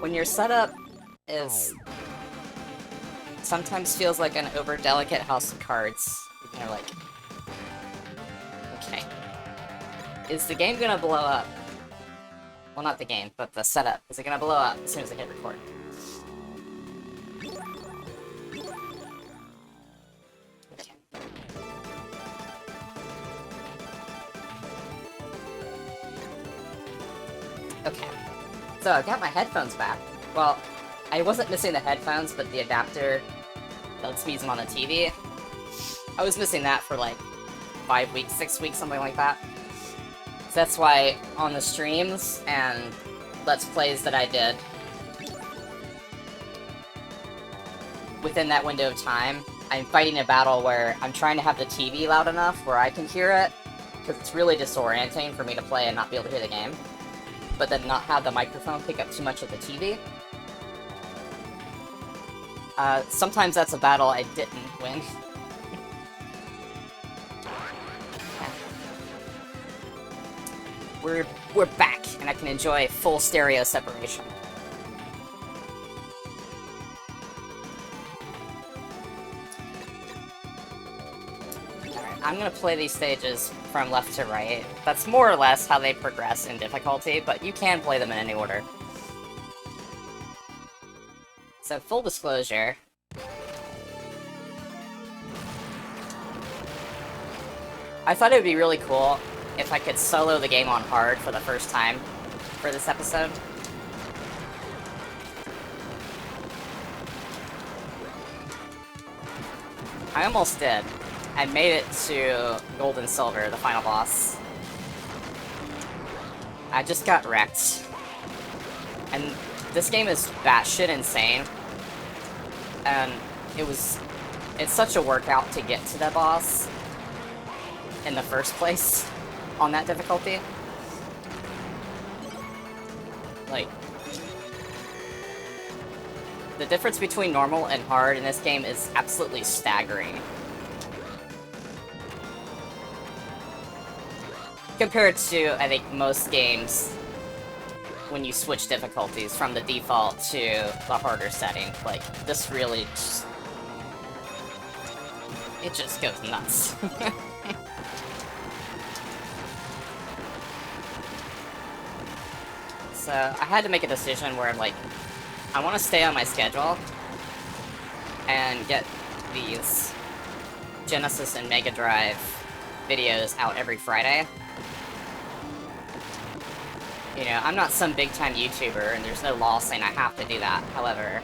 when your setup is sometimes feels like an over-delicate house of cards, you're like, okay, is the game gonna blow up? Well, not the game, but the setup. Is it gonna blow up as soon as I hit record? Okay. Okay. So, I got my headphones back. Well, I wasn't missing the headphones, but the adapter lets me use them on the TV. I was missing that for like 5 weeks, 6 weeks, something like that. So that's why on the streams and Let's Plays that I did, within that window of time, I'm fighting a battle where I'm trying to have the TV loud enough where I can hear it, because it's really disorienting for me to play and not be able to hear the game, but then not have the microphone pick up too much of the TV. Sometimes that's a battle I didn't win. We're back, and I can enjoy full stereo separation. Alright, I'm gonna play these stages from left to right. That's more or less how they progress in difficulty, but you can play them in any order. So, full disclosure, I thought it would be really cool if I could solo the game on hard for the first time for this episode. I almost did. I made it to Gold and Silver, the final boss. I just got wrecked. And this game is batshit insane. And it's such a workout to get to that boss in the first place on that difficulty. Like, the difference between normal and hard in this game is absolutely staggering. Compared to, I think, most games when you switch difficulties from the default to the harder setting. Like, this really just... it just goes nuts. So, I had to make a decision where I'm like, I want to stay on my schedule and get these Genesis and Mega Drive videos out every Friday. You know, I'm not some big-time YouTuber, and there's no law saying I have to do that. However,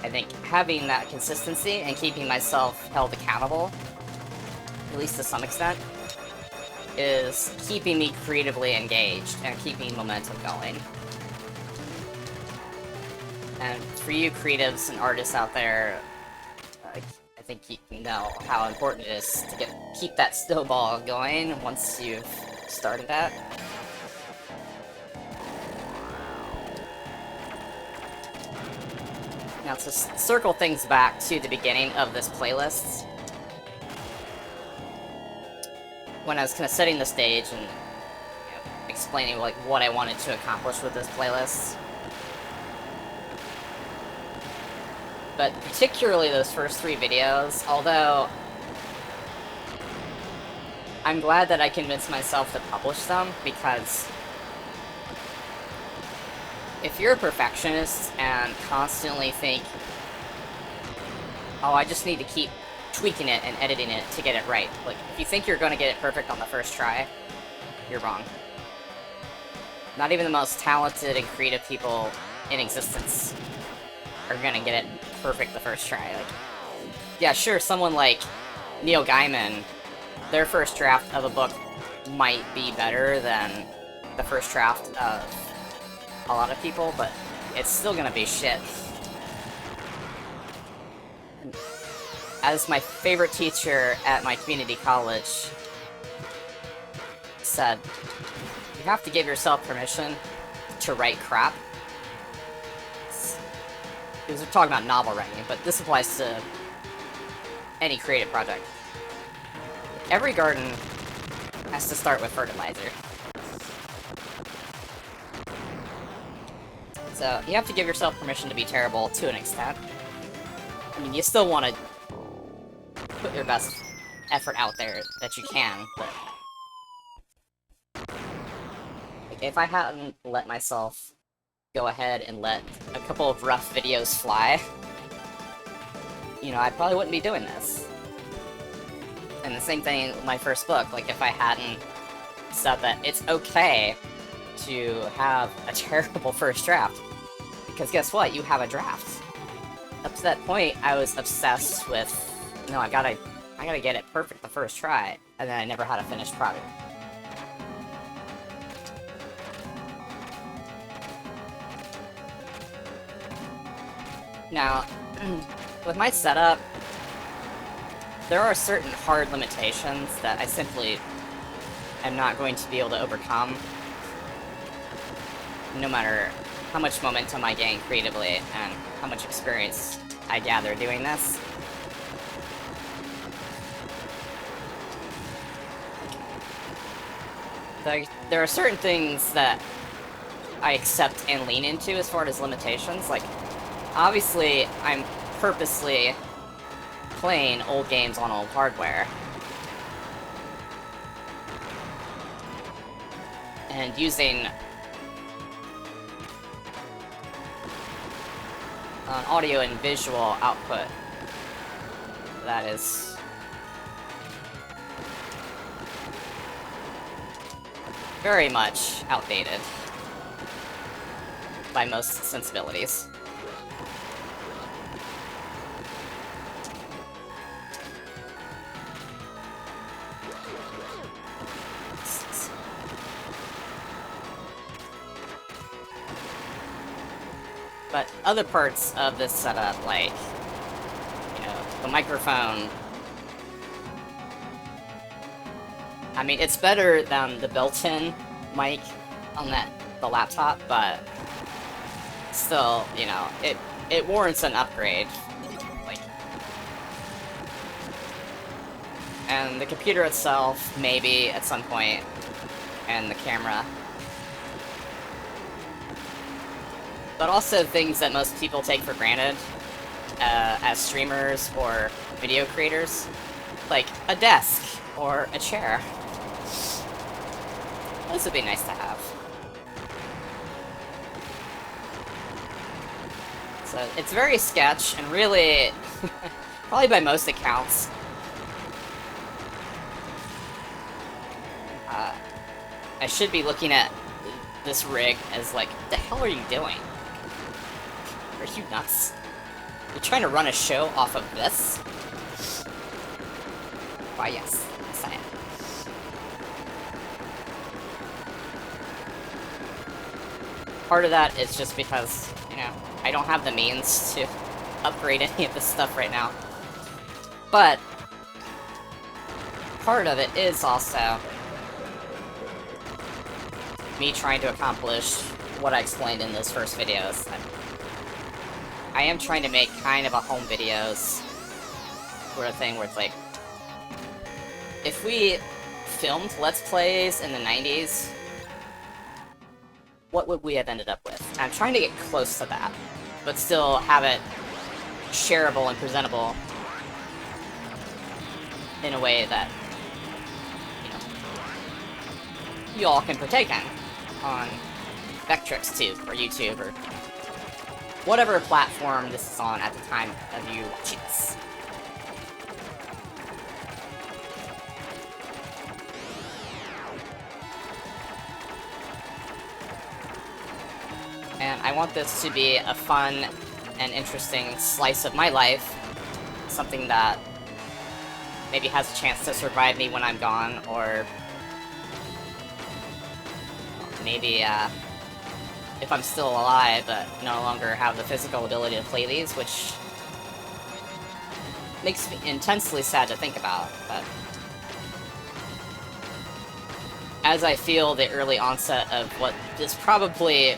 I think having that consistency and keeping myself held accountable, at least to some extent, is keeping me creatively engaged and keeping momentum going. And for you creatives and artists out there, I think you know how important it is to keep that snowball going once you've started that. Now, to circle things back to the beginning of this playlist, when I was kind of setting the stage and explaining like what I wanted to accomplish with this playlist, but particularly those first 3 videos, although I'm glad that I convinced myself to publish them, because if you're a perfectionist and constantly think, oh, I just need to keep tweaking it and editing it to get it right. Like, if you think you're going to get it perfect on the first try, you're wrong. Not even the most talented and creative people in existence are going to get it perfect the first try. Like, yeah, sure, someone like Neil Gaiman, their first draft of a book might be better than the first draft of a lot of people, but it's still gonna be shit. As my favorite teacher at my community college said, you have to give yourself permission to write crap. He was talking about novel writing, but this applies to any creative project. Every garden has to start with fertilizer. So, you have to give yourself permission to be terrible to an extent. I mean, you still want to put your best effort out there that you can, but... Like, if I hadn't let myself go ahead and let a couple of rough videos fly, you know, I probably wouldn't be doing this. And the same thing with my first book, like, if I hadn't said that it's okay to have a terrible first draft, because guess what? You have a draft. Up to that point, I was obsessed with, no, I gotta get it perfect the first try, and then I never had a finished product. Now, with my setup, there are certain hard limitations that I simply am not going to be able to overcome, no matter how much momentum I gain creatively and how much experience I gather doing this. There are certain things that I accept and lean into as far as limitations. Like, obviously, I'm purposely playing old games on old hardware. And using an audio and visual output that is very much outdated by most sensibilities. But other parts of this setup, like, you know, the microphone, I mean, it's better than the built-in mic on the laptop, but still, you know, it warrants an upgrade. Like, and the computer itself, maybe at some point, and the camera. But also things that most people take for granted as streamers or video creators, like a desk or a chair. This would be nice to have. So it's very sketch, and really, probably by most accounts, I should be looking at this rig as like, what the hell are you doing? Are you nuts? You're trying to run a show off of this? Why, yes. Yes, I am. Part of that is just because, you know, I don't have the means to upgrade any of this stuff right now. But part of it is also me trying to accomplish what I explained in those first videos. I am trying to make kind of a home videos sort of thing where it's like, if we filmed Let's Plays in the 90s, what would we have ended up with? And I'm trying to get close to that, but still have it shareable and presentable in a way that, you know, you all can partake in on VectrixTube or YouTube or whatever platform this is on at the time of you watching this. And I want this to be a fun and interesting slice of my life, something that maybe has a chance to survive me when I'm gone, or maybe if I'm still alive but no longer have the physical ability to play these, which makes me intensely sad to think about. But as I feel the early onset of what is probably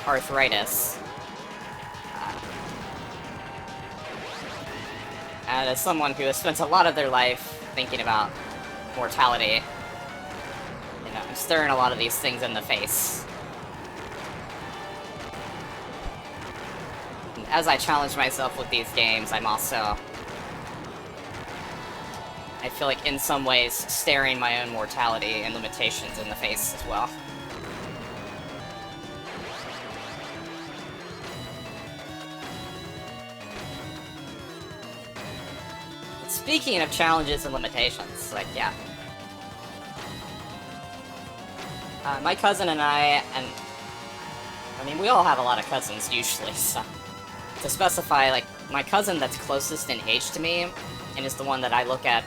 arthritis, and as someone who has spent a lot of their life thinking about mortality, you know, I'm staring a lot of these things in the face. as I challenge myself with these games, I'm also, I feel like in some ways staring my own mortality and limitations in the face as well. Speaking of challenges and limitations, like, yeah. My cousin and I mean, we all have a lot of cousins, usually, so... To specify, like, my cousin that's closest in age to me, and is the one that I look at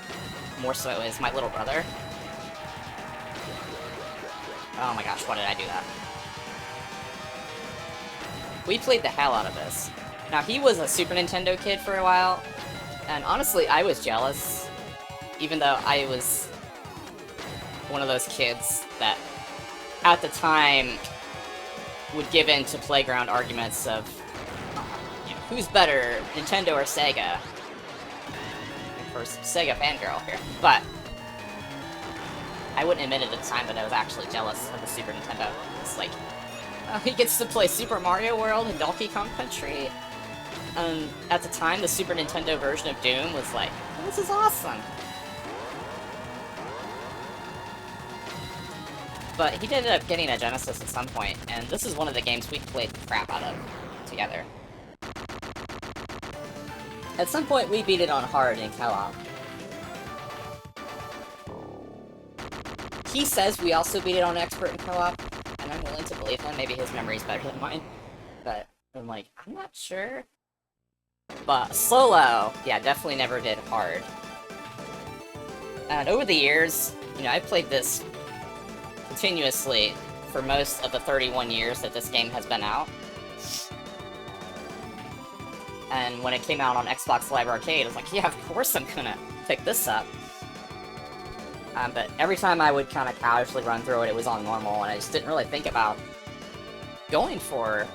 more so, is my little brother. Oh my gosh, why did I do that? We played the hell out of this. Now, he was a Super Nintendo kid for a while, and honestly, I was jealous, even though I was one of those kids that, at the time, would give in to playground arguments of, you know, who's better, Nintendo or Sega? Of course, Sega fangirl here, but I wouldn't admit it at the time that I was actually jealous of the Super Nintendo. It's like, oh, he gets to play Super Mario World and Donkey Kong Country. At the time, the Super Nintendo version of Doom was like, this is awesome. But he ended up getting a Genesis at some point, and this is one of the games we played the crap out of together. At some point, we beat it on hard in co-op. He says we also beat it on expert in co-op, and I'm willing to believe him. Maybe his memory's better than mine. But I'm like, I'm not sure. But solo, yeah, definitely never did hard. And over the years, you know, I played this continuously for most of the 31 years that this game has been out. And when it came out on Xbox Live Arcade, I was like, yeah, of course I'm gonna pick this up. But every time I would kind of casually run through it, it was on normal, and I just didn't really think about going for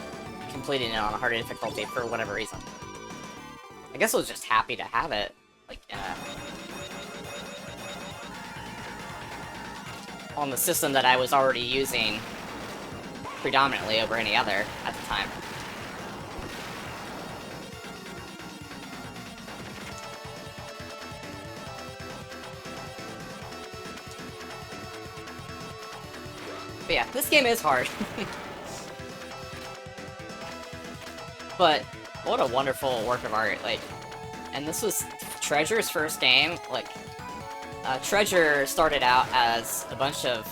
completing it on a harder difficulty for whatever reason. I guess I was just happy to have it, like, on the system that I was already using predominantly over any other at the time. But yeah, this game is hard. But what a wonderful work of art, like, and this was Treasure's first game. Like, Treasure started out as a bunch of,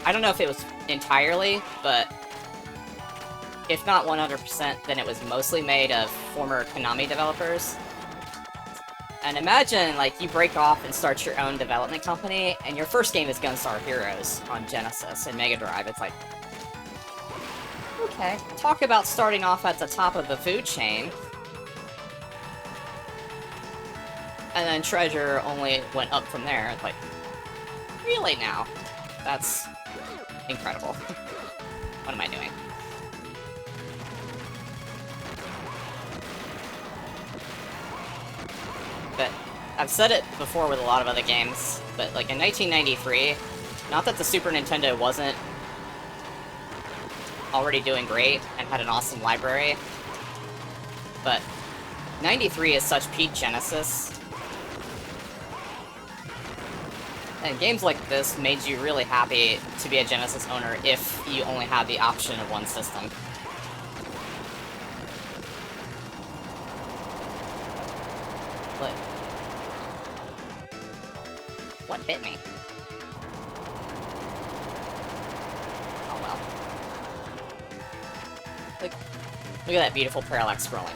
I don't know if it was entirely, but if not 100%, then it was mostly made of former Konami developers. And imagine, like, you break off and start your own development company, and your first game is Gunstar Heroes on Genesis and Mega Drive. It's like, okay, talk about starting off at the top of the food chain. And then Treasure only went up from there. It's like, really now? That's incredible. What am I doing? But I've said it before with a lot of other games, but like in 1993, not that the Super Nintendo wasn't already doing great and had an awesome library, but 93 is such peak Genesis. And games like this made you really happy to be a Genesis owner if you only had the option of one system. But what hit me? Oh well. Like, look at that beautiful parallax scrolling.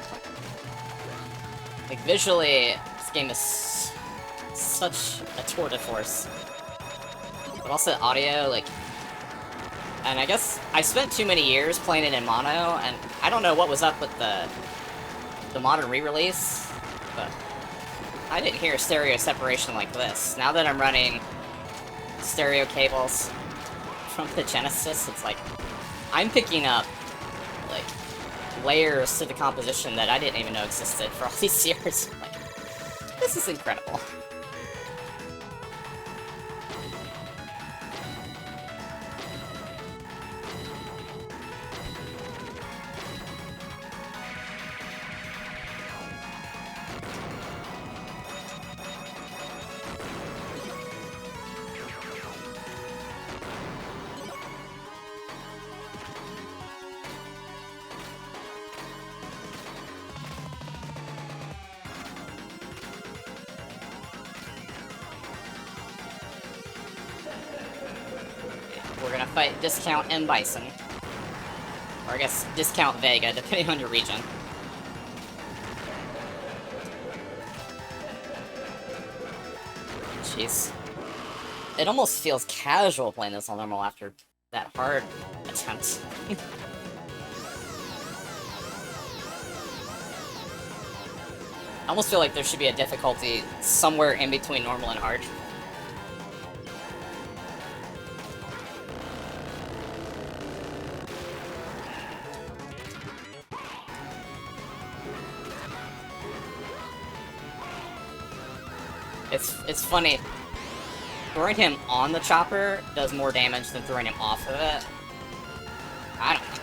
Like, visually, this game is such a tour de force. But also audio, like... And I guess I spent too many years playing it in mono, and I don't know what was up with the modern re-release, but I didn't hear stereo separation like this. Now that I'm running stereo cables from the Genesis, it's like, I'm picking up, like, layers to the composition that I didn't even know existed for all these years. Like, this is incredible. discount M Bison. Or I guess discount Vega, depending on your region. Jeez. It almost feels casual playing this on normal after that hard attempt. I almost feel like there should be a difficulty somewhere in between normal and hard. It's funny. Throwing him on the chopper does more damage than throwing him off of it. I don't know.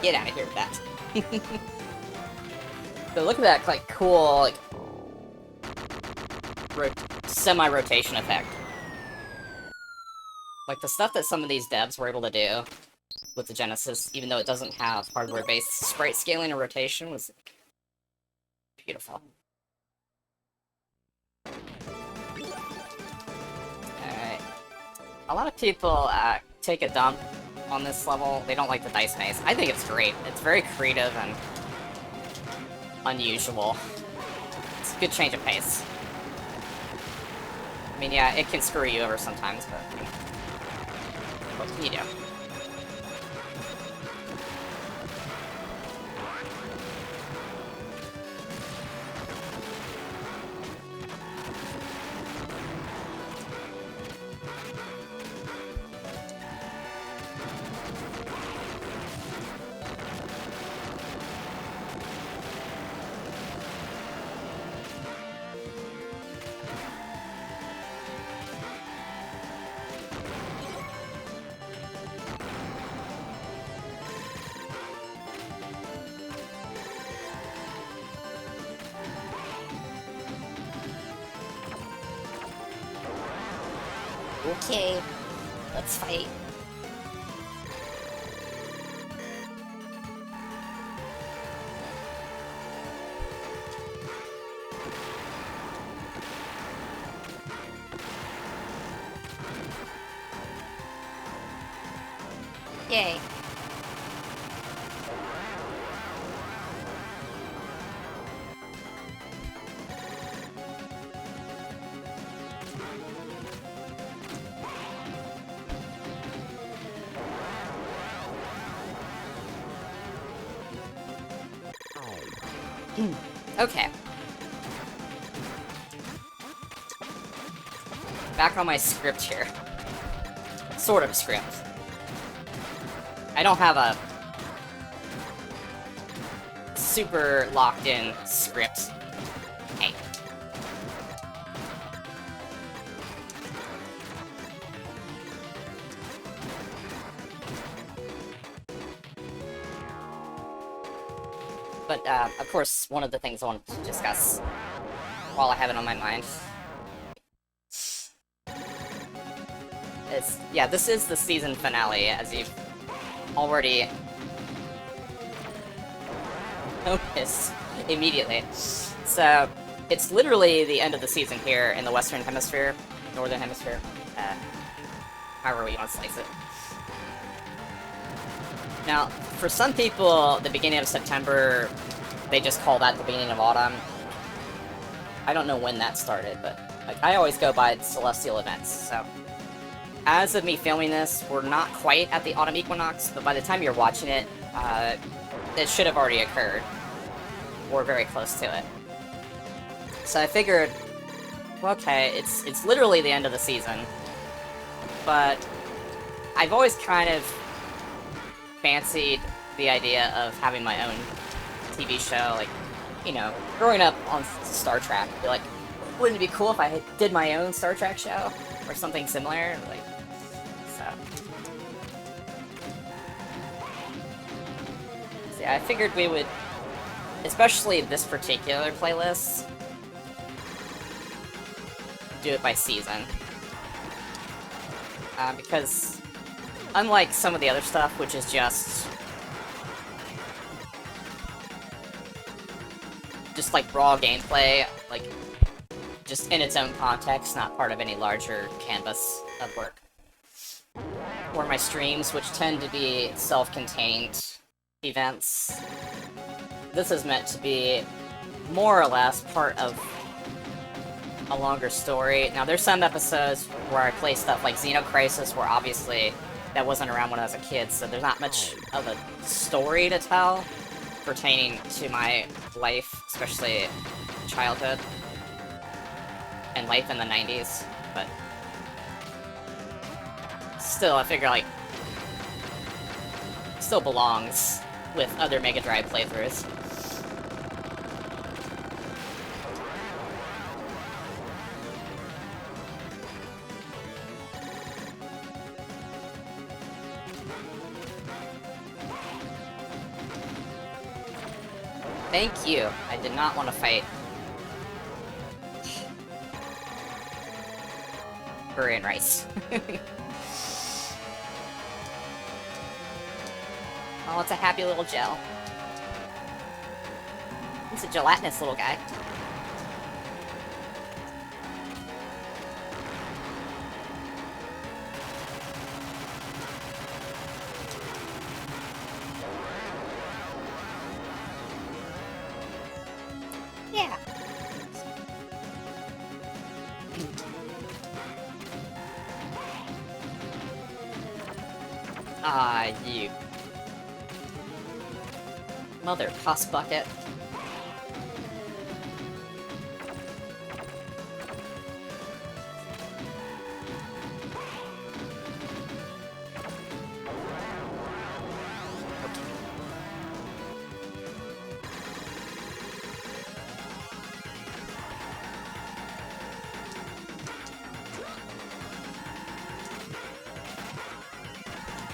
Get out of here with that. So look at that, like, cool, like, semi-rotation effect. Like, the stuff that some of these devs were able to do with the Genesis, even though it doesn't have hardware-based sprite scaling or rotation, was beautiful. Alright. A lot of people take a dump on this level. They don't like the dice maze. I think it's great. It's very creative and unusual. It's a good change of pace. I mean, yeah, it can screw you over sometimes, but you know, what can you do? Okay, let's fight. Yay. Okay. Back on my script here. Sort of script. I don't have a super locked-in script. Hey. But, of course, one of the things I wanted to discuss while I have it on my mind is, yeah, this is the season finale, as you've already noticed immediately. So, it's literally the end of the season here in the Western Hemisphere, Northern Hemisphere, however you want to slice it. Now, for some people, the beginning of September, they just call that the beginning of autumn. I don't know when that started, but like, I always go by celestial events, so... As of me filming this, we're not quite at the autumn equinox, but by the time you're watching it, it should have already occurred. Or very close to it. So I figured, well, okay, it's literally the end of the season, but I've always kind of fancied the idea of having my own TV show, like, you know, growing up on Star Trek, be like, wouldn't it be cool if I did my own Star Trek show? Or something similar, like, so. So yeah, I figured we would, especially this particular playlist, do it by season. Because unlike some of the other stuff, which is just like raw gameplay, like just in its own context, not part of any larger canvas of work. Or my streams, which tend to be self-contained events. This is meant to be more or less part of a longer story. Now, there's some episodes where I play stuff like Xenocrisis, where obviously that wasn't around when I was a kid, so there's not much of a story to tell pertaining to my life, especially childhood and life in the 90s, but still, I figure, like, still belongs with other Mega Drive playthroughs. Thank you. I did not want to fight. Curry and rice. Oh, it's a happy little gel. It's a gelatinous little guy. Yeah. Ah, you. Mother cuss bucket.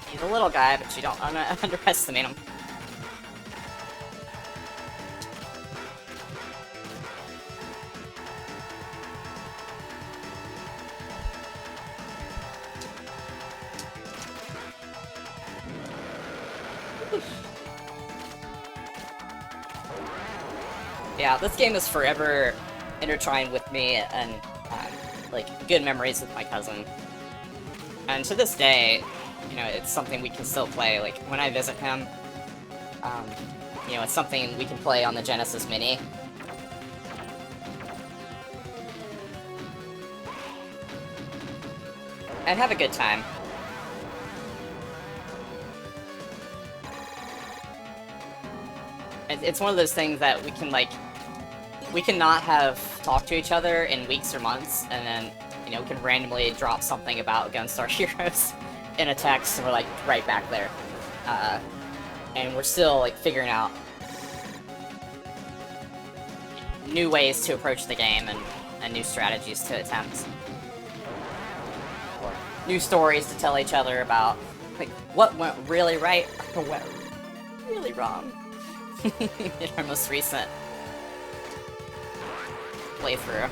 He's a little guy, but you don't underestimate him. Yeah, this game is forever intertwined with me and, like, good memories with my cousin. And to this day, you know, it's something we can still play. Like, when I visit him, you know, it's something we can play on the Genesis Mini. And have a good time. It's one of those things that we can, like, we cannot have talked to each other in weeks or months, and then, you know, we can randomly drop something about Gunstar Heroes in a text, and we're, like, right back there. And we're still, like, figuring out new ways to approach the game and new strategies to attempt. Or new stories to tell each other about, like, what went really right or went really wrong in our most recent playthrough.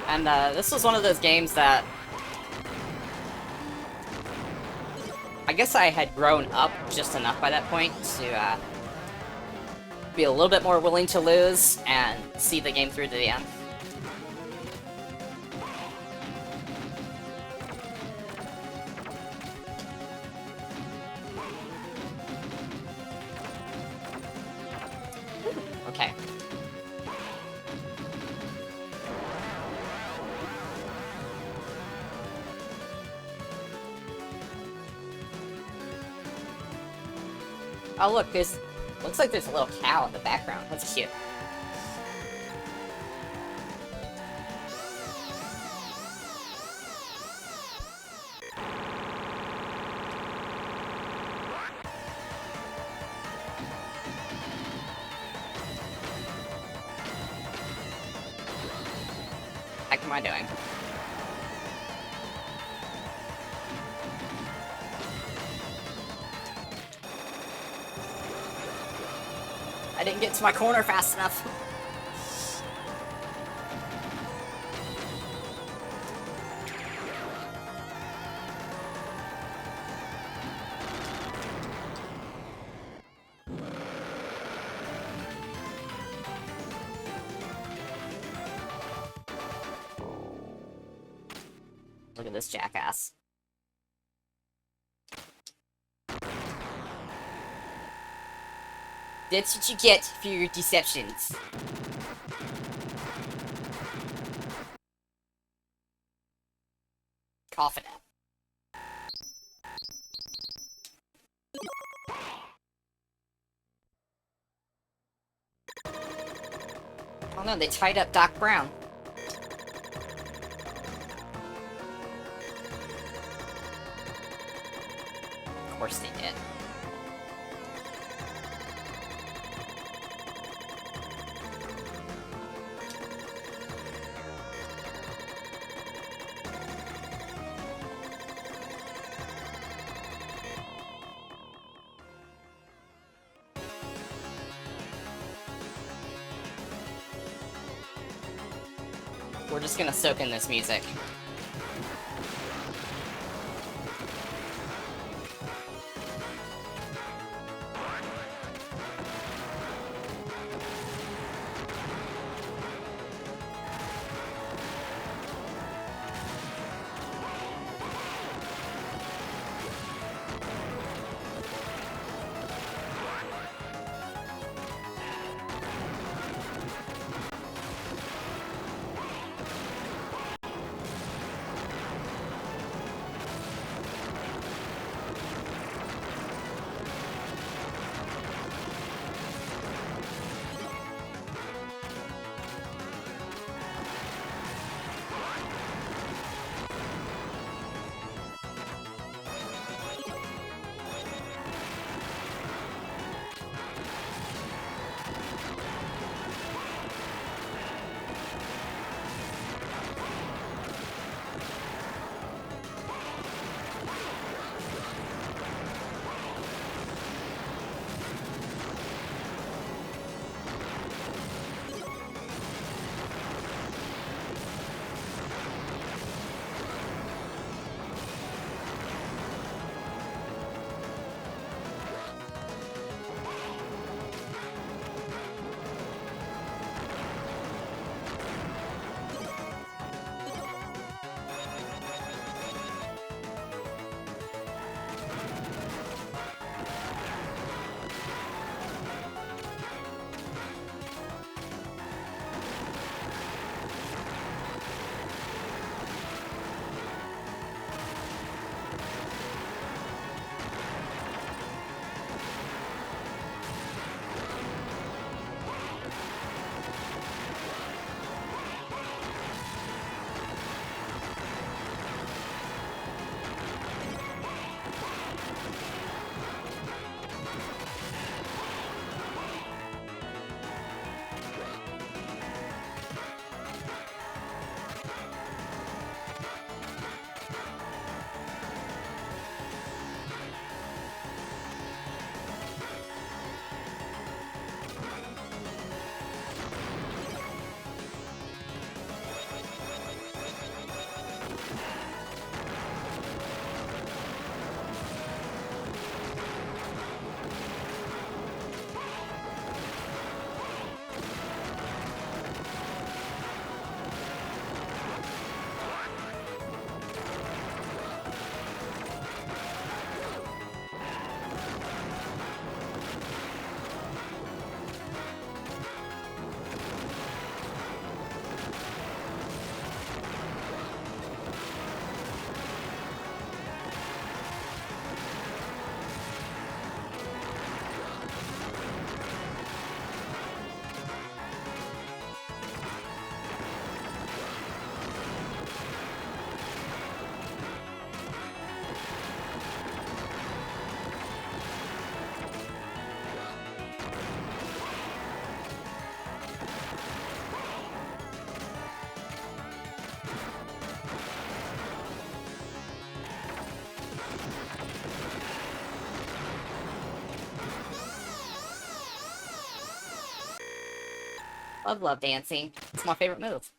And this was one of those games that I guess I had grown up just enough by that point to be a little bit more willing to lose and see the game through to the end. Okay. Oh look, looks like there's a little cow in the background. That's cute. What am I doing? I didn't get to my corner fast enough. Look at this jackass. That's what you get for your deceptions. Confident. Oh no, they tied up Doc Brown. Of course they did. We're just gonna soak in this music. Love dancing. It's my favorite move.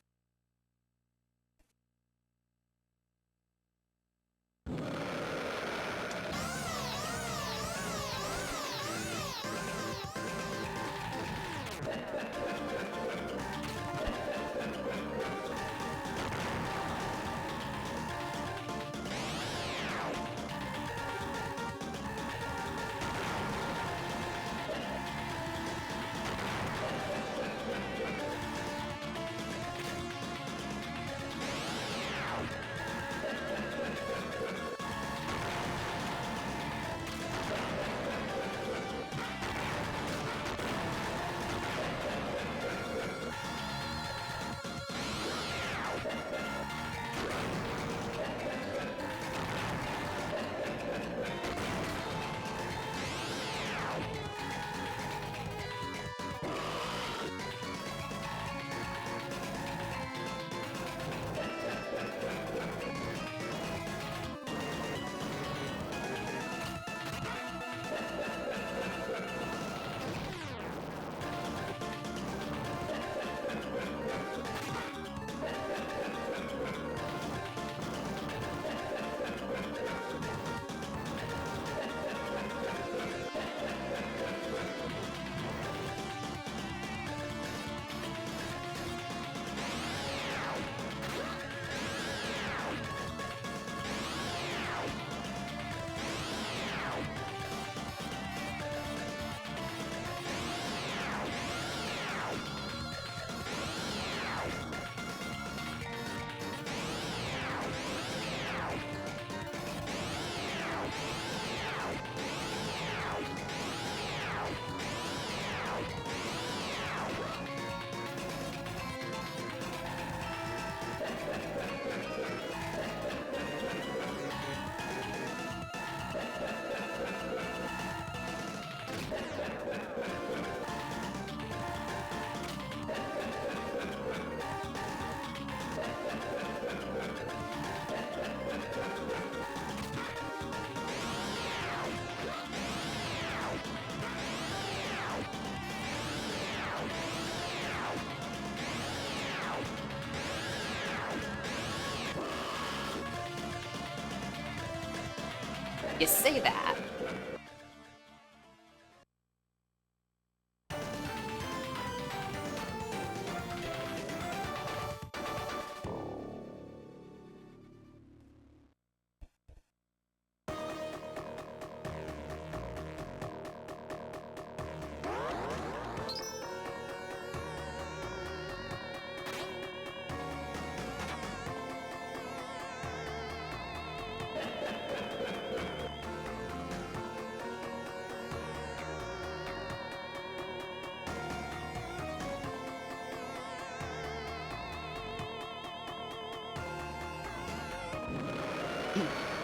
You say that.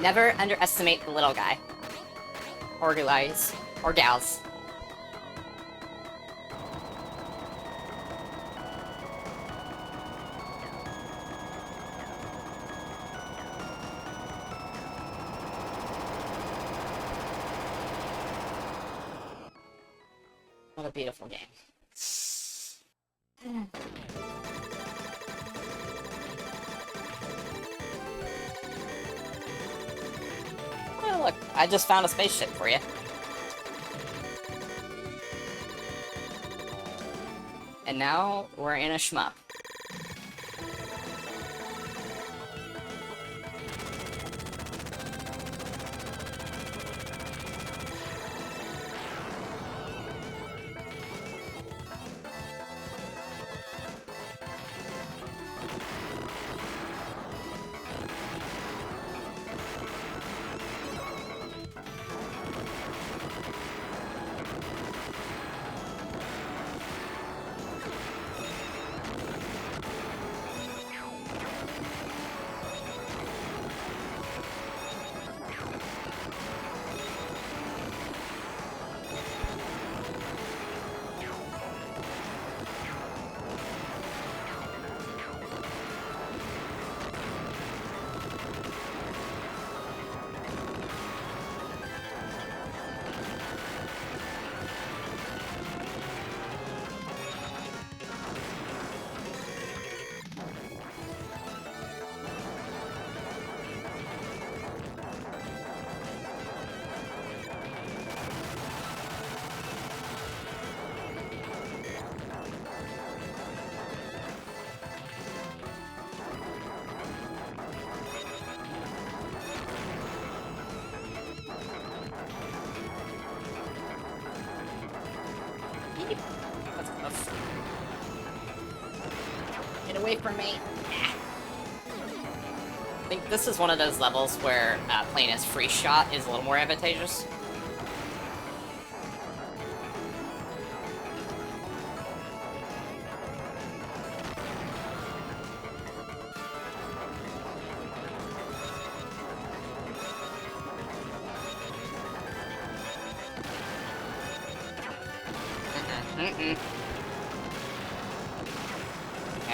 Never underestimate the little guy. Or guys. Or gals. What a beautiful game. Oh, look, I just found a spaceship for you. And now we're in a shmup. That's close. Get away from me. I think this is one of those levels where playing as free shot is a little more advantageous. Yeah,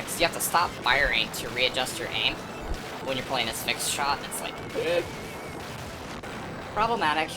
because you have to stop firing to readjust your aim when you're playing as fixed shot. It's like problematic.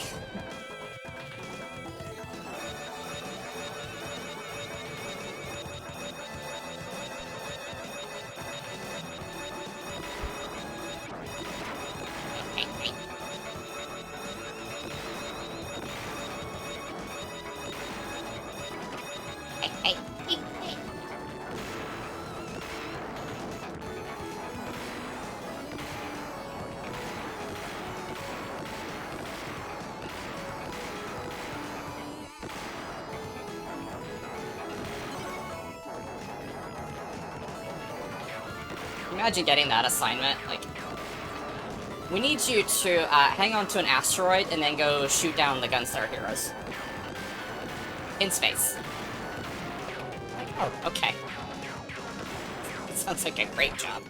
Imagine getting that assignment. Like, we need you to hang on to an asteroid and then go shoot down the Gunstar heroes in space. Like, oh, okay. Sounds like a great job.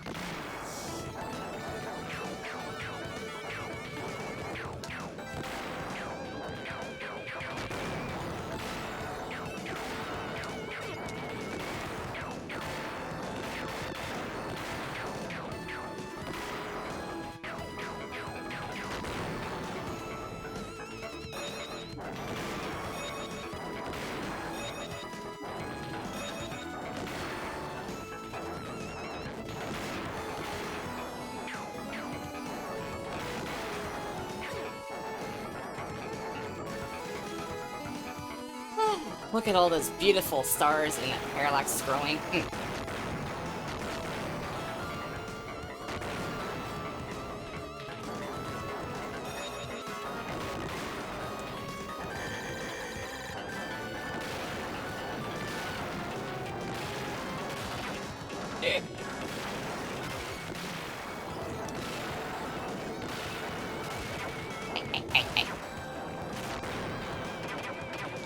Look at all those beautiful stars and that parallax scrolling.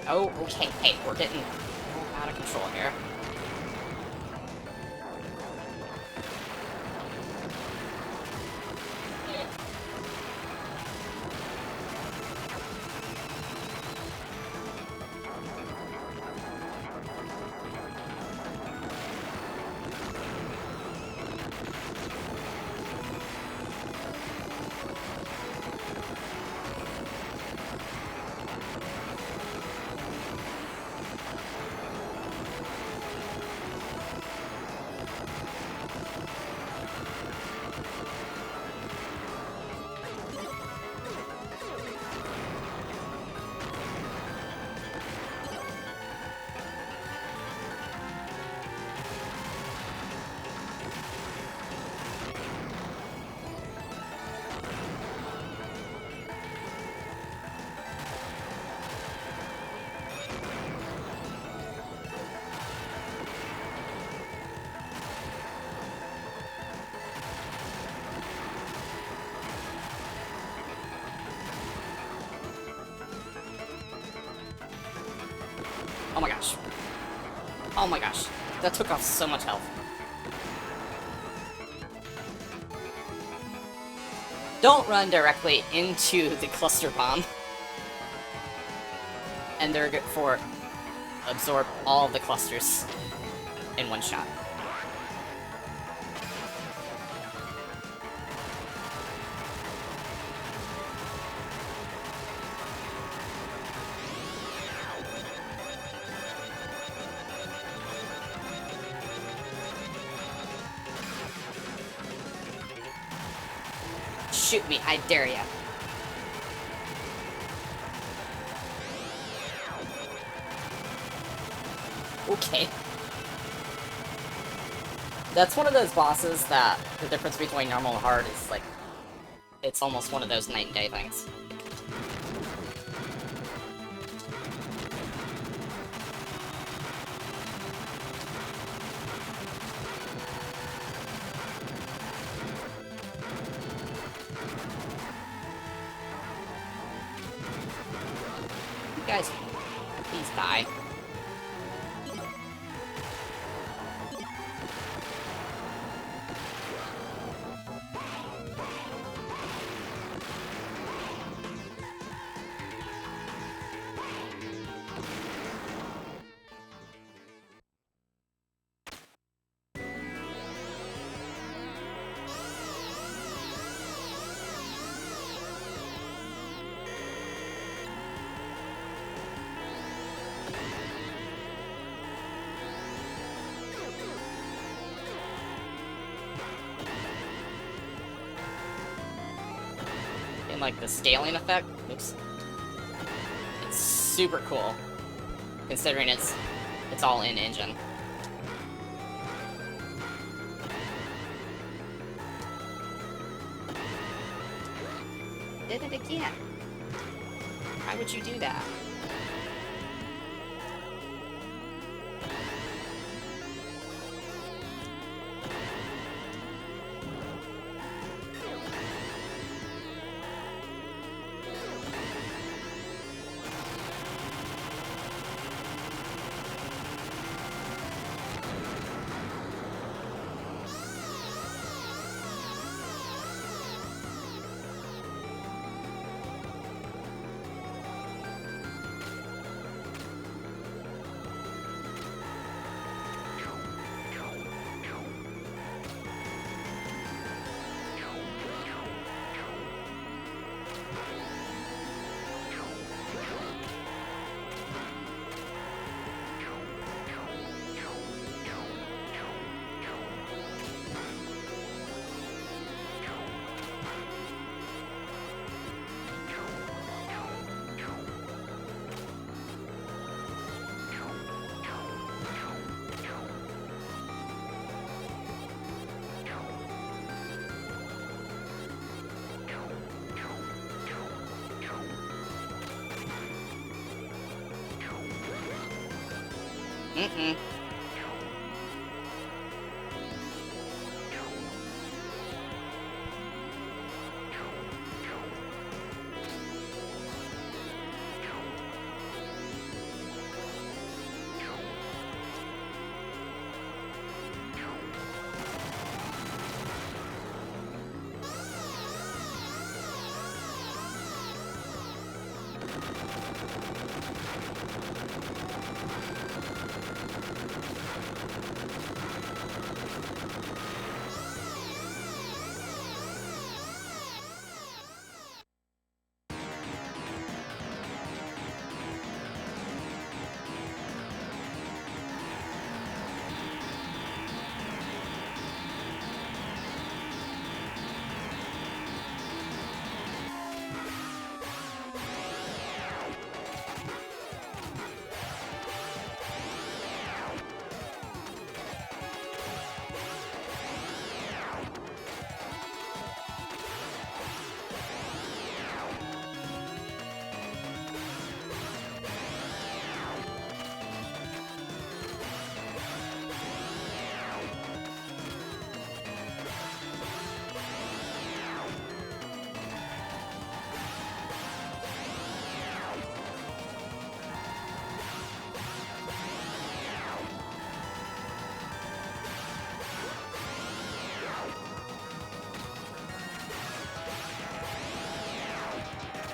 Oh, okay, hey, we're getting out of control here. Oh my gosh. Oh my gosh. That took off so much health. Don't run directly into the cluster bomb. And they're good for absorb all of the clusters in one shot. Shoot me, I dare ya. Okay. That's one of those bosses that the difference between normal and hard is like, it's almost one of those night and day things. Just die. And like the scaling effect, oops, it's super cool, considering it's all in engine. Did it again. Why would you do that? Mm-mm.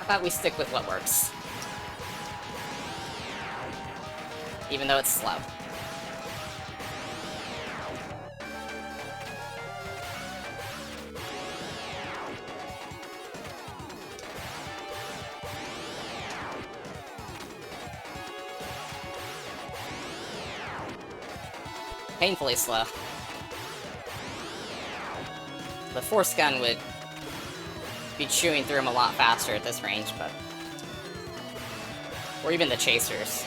How about we stick with what works? Even though it's slow. Painfully slow. The force gun would be chewing through them a lot faster at this range, but... Or even the chasers.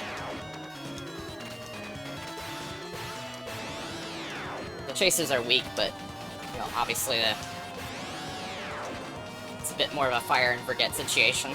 The chasers are weak, but, you know, obviously it's a bit more of a fire and forget situation.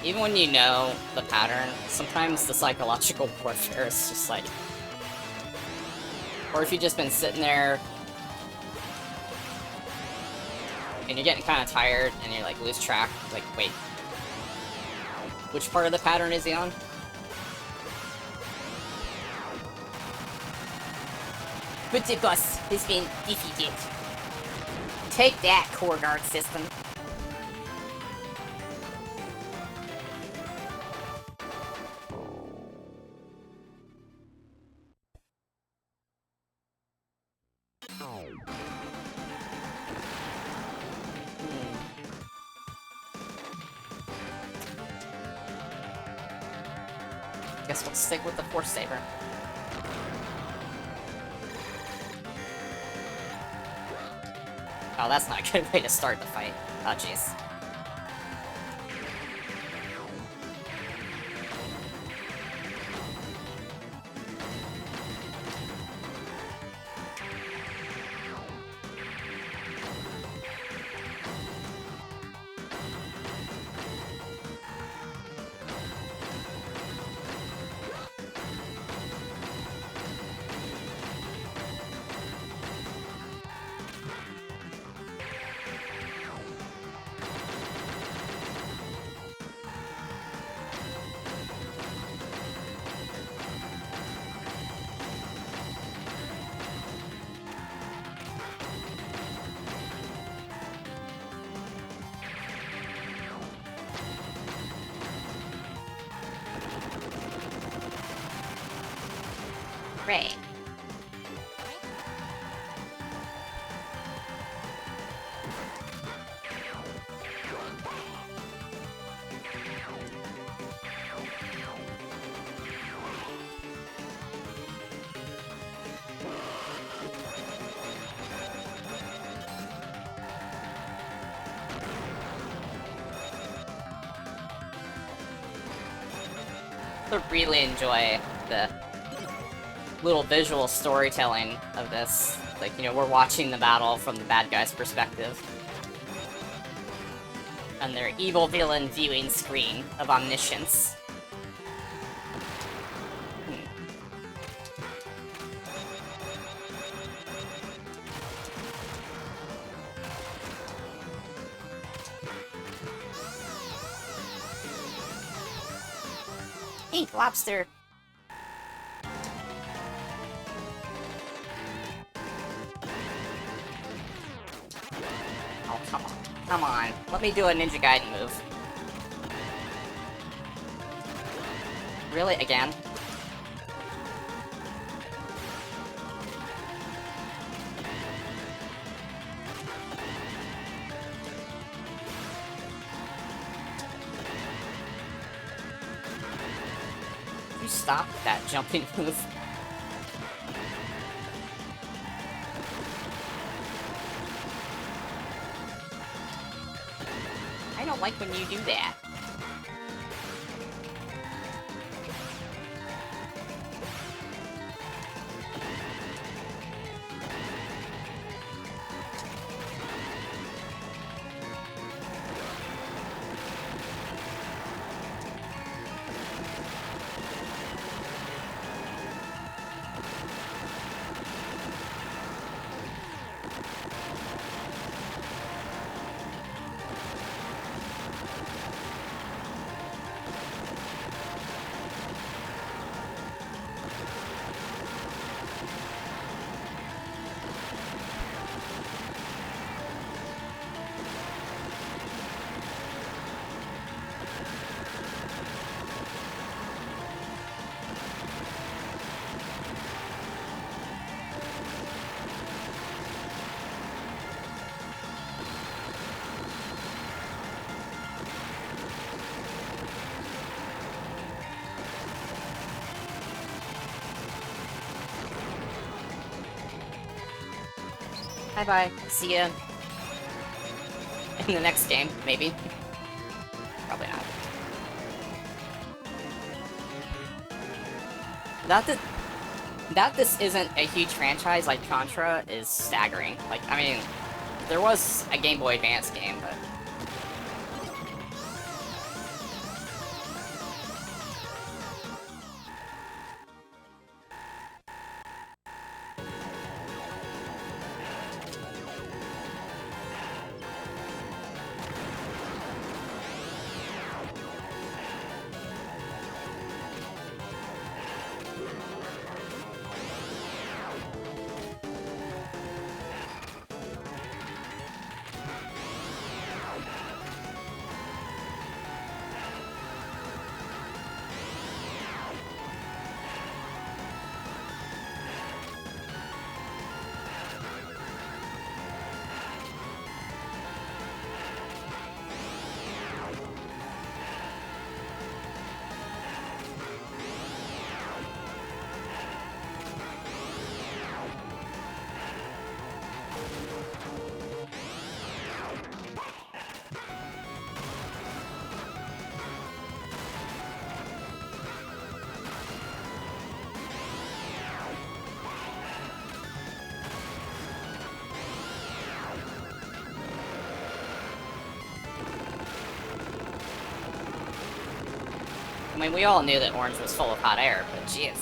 even when you know the pattern, sometimes the psychological warfare is just like... Or if you've just been sitting there, and you're getting kind of tired, and you're like, lose track, like, wait. Which part of the pattern is he on? But the boss has been defeated. Take that, core guard system. Guess we'll stick with the Force Saber. Oh, that's not a good way to start the fight. Oh, jeez. Right. I really enjoy the little visual storytelling of this. Like, you know, we're watching the battle from the bad guy's perspective. On their evil villain viewing screen of omniscience. Hey, lobster! Oh, come on. Come on. Let me do a Ninja Gaiden move. Really? Again? You stop that jumping move. I don't like when you do that. Bye-bye. See ya. In the next game, maybe. Probably not. That this isn't a huge franchise like Contra is staggering. Like, I mean, there was a Game Boy Advance game, but... mean, we all knew that orange was full of hot air, but jeez.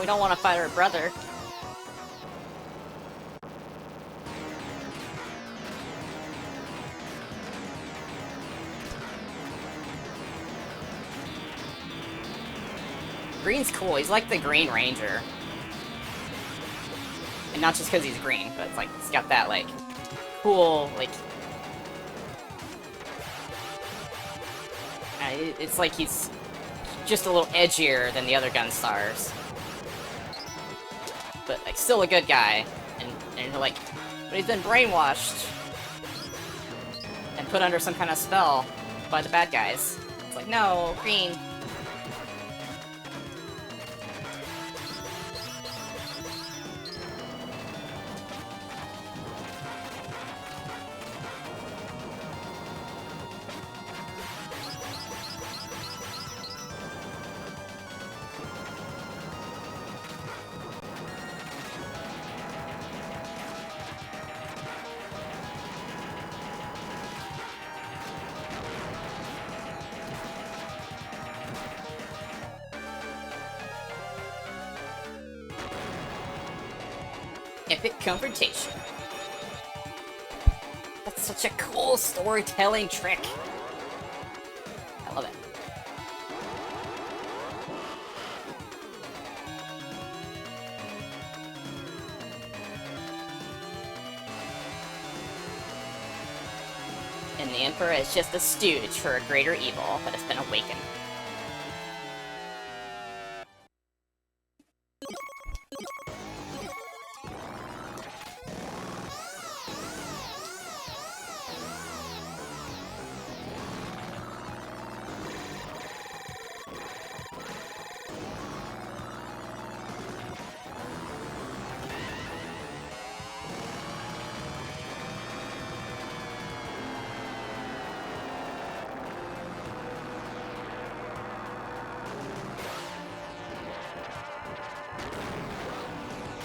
We don't want to fight our brother. Green's cool. He's like the Green Ranger. And not just because he's green, but it's like, he's got that, like, cool, like... It's like he's just a little edgier than the other Gunstars. But, like, still a good guy. And like, but he's been brainwashed. And put under some kind of spell by the bad guys. It's like, no, green. Epic confrontation. That's such a cool storytelling trick. I love it. And the Emperor is just a stooge for a greater evil that has been awakened.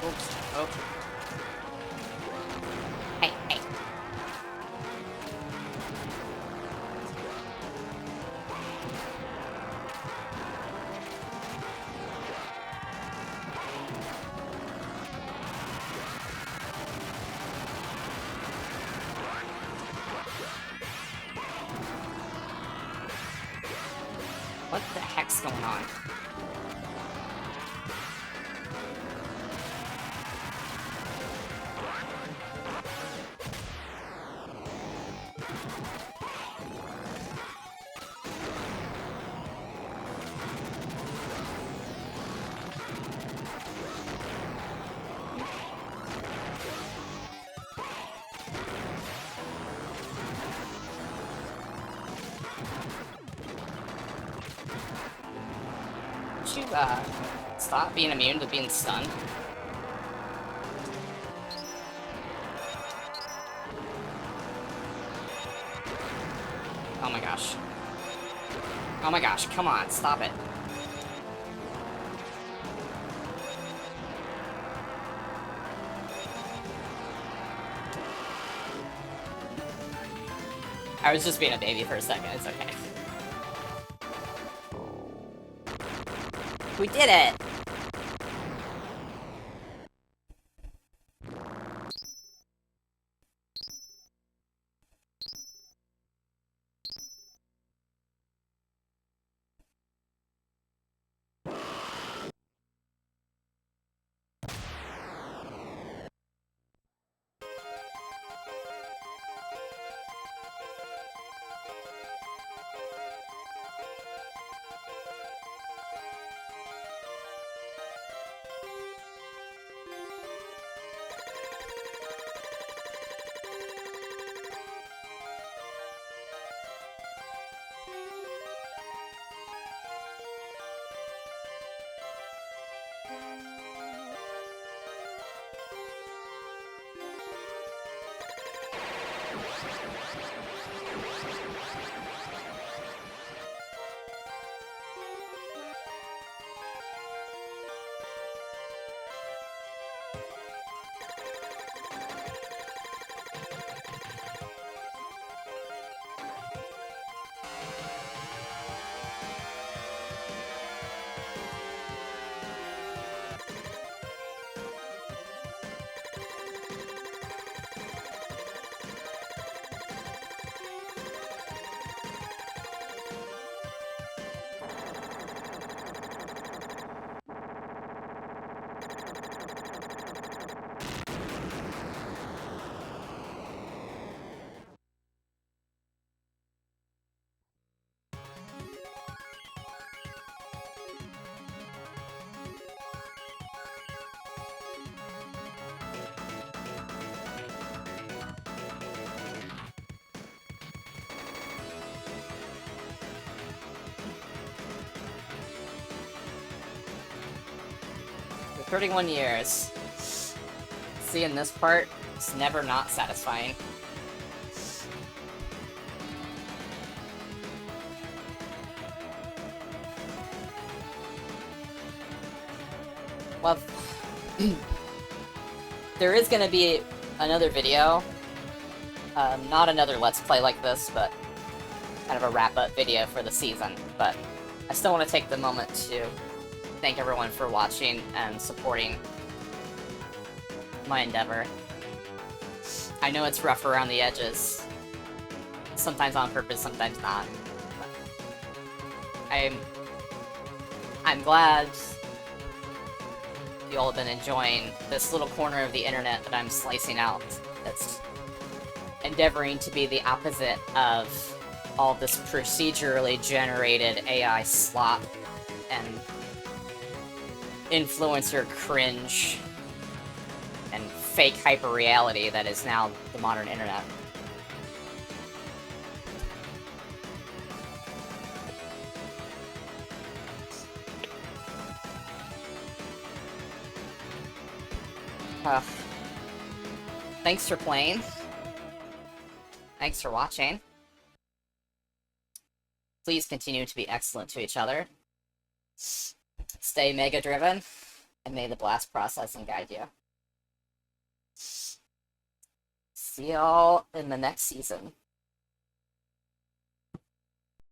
Oops. Oh. Hey, hey. What the heck's going on? Would you, stop being immune to being stunned? Oh my gosh. Oh my gosh, come on, stop it. I was just being a baby for a second, it's okay. We did it! For 31 years, seeing this part is never not satisfying. Well, there is gonna be another video. Not another Let's Play like this, but kind of a wrap-up video for the season. But I still want to take the moment to thank everyone for watching and supporting my endeavor. I know it's rough around the edges. Sometimes on purpose, sometimes not. But I'm glad you all have been enjoying this little corner of the internet that I'm slicing out. That's endeavoring to be the opposite of all this procedurally generated AI slop and influencer cringe and fake hyper-reality that is now the modern internet. Thanks for playing. Thanks for watching. Please continue to be excellent to each other. Stay mega-driven, and may the blast processing guide you. See y'all in the next season.